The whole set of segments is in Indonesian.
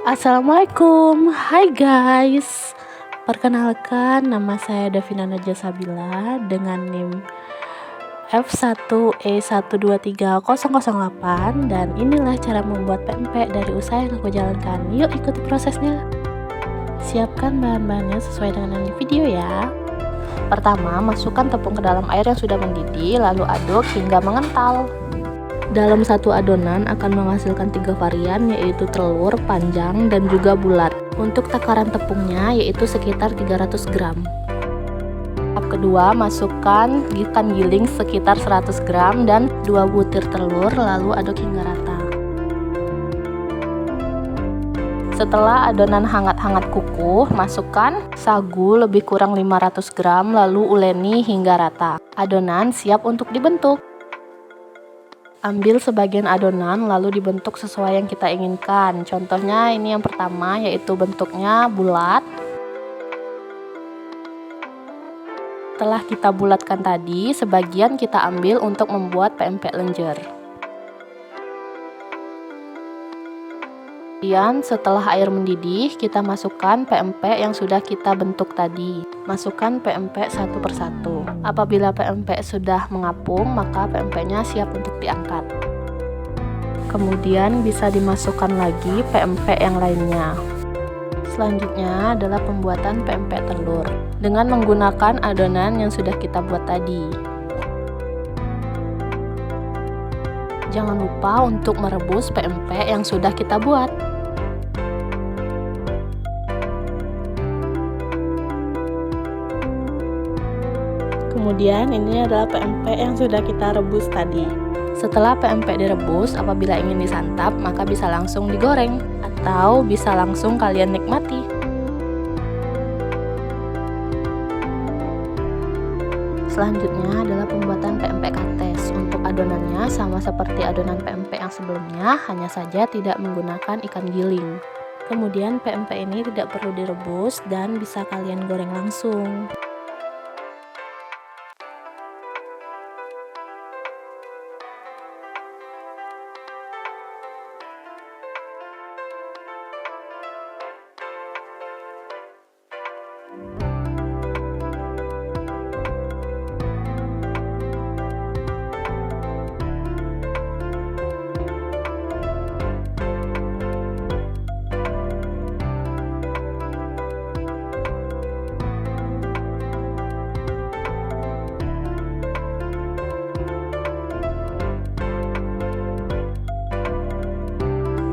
Assalamualaikum, hai guys. Perkenalkan, nama saya Davina Najwa Sabila dengan NIM F1E123008 dan inilah cara membuat pempek dari usaha yang aku jalankan. Yuk ikuti prosesnya. Siapkan bahan-bahannya sesuai dengan yang di video ya. Pertama, masukkan tepung ke dalam air yang sudah mendidih, lalu aduk hingga mengental. Dalam satu adonan akan menghasilkan 3 varian, yaitu telur, panjang, dan juga bulat. Untuk takaran tepungnya yaitu sekitar 300 gram. Tahap kedua, masukkan ikan giling sekitar 100 gram dan 2 butir telur, lalu aduk hingga rata. Setelah adonan hangat-hangat kukuh, masukkan sagu lebih kurang 500 gram, lalu uleni hingga rata. Adonan siap untuk dibentuk. Ambil sebagian adonan lalu dibentuk sesuai yang kita inginkan. Contohnya ini yang pertama, yaitu bentuknya bulat. Setelah kita bulatkan tadi, sebagian kita ambil untuk membuat pempek lenjer. Kemudian setelah air mendidih, kita masukkan pempek yang sudah kita bentuk tadi. Masukkan pempek satu persatu. Apabila pempek sudah mengapung, maka pempeknya siap untuk diangkat. Kemudian bisa dimasukkan lagi pempek yang lainnya. Selanjutnya adalah pembuatan pempek telur dengan menggunakan adonan yang sudah kita buat tadi. Jangan lupa untuk merebus pempek yang sudah kita buat. Kemudian ini adalah pempek yang sudah kita rebus tadi. Setelah pempek direbus, apabila ingin disantap maka bisa langsung digoreng atau bisa langsung kalian nikmati. Selanjutnya adalah pembuatan pempek kates. Untuk adonannya sama seperti adonan pempek yang sebelumnya, hanya saja tidak menggunakan ikan giling. Kemudian pempek ini tidak perlu direbus dan bisa kalian goreng langsung.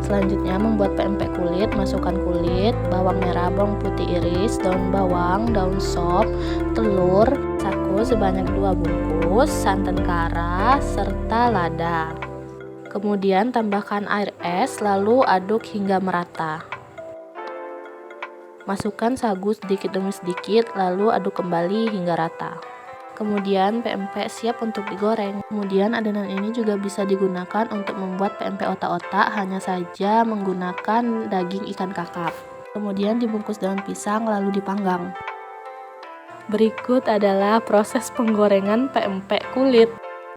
Selanjutnya membuat pempek kulit, masukkan kulit, bawang merah, bawang putih iris, daun bawang, daun sop, telur, sagu sebanyak 2 bungkus, santan kara, serta lada. Kemudian tambahkan air es, lalu aduk hingga merata. Masukkan sagu sedikit demi sedikit, lalu aduk kembali hingga rata. Kemudian pempek siap untuk digoreng. Kemudian adonan ini juga bisa digunakan untuk membuat pempek otak-otak, hanya saja menggunakan daging ikan kakap. Kemudian dibungkus daun pisang lalu dipanggang. Berikut adalah proses penggorengan pempek kulit.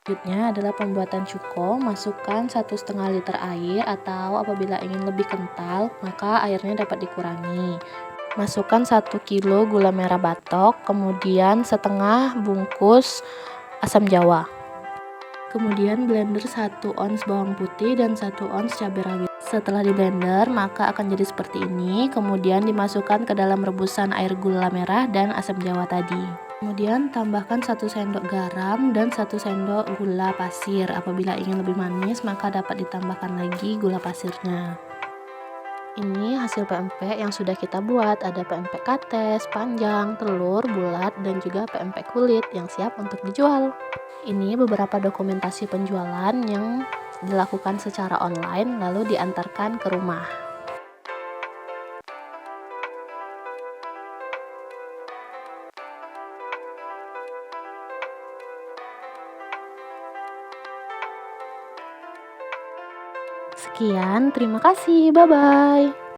Selanjutnya adalah pembuatan cuko. Masukkan 1,5 liter air, atau apabila ingin lebih kental maka airnya dapat dikurangi. Masukkan 1 kilo gula merah batok, kemudian setengah bungkus asam jawa. Kemudian blender 1 ons bawang putih dan 1 ons cabai rawit. Setelah di blender maka akan jadi seperti ini. Kemudian dimasukkan ke dalam rebusan air gula merah dan asam jawa tadi. Kemudian tambahkan 1 sendok garam dan 1 sendok gula pasir. Apabila ingin lebih manis maka dapat ditambahkan lagi gula pasirnya. Ini hasil pempek yang sudah kita buat. Ada pempek kates, panjang, telur, bulat, dan juga pempek kulit yang siap untuk dijual. Ini beberapa dokumentasi penjualan yang dilakukan secara online lalu diantarkan ke rumah. Sekian, terima kasih, bye-bye.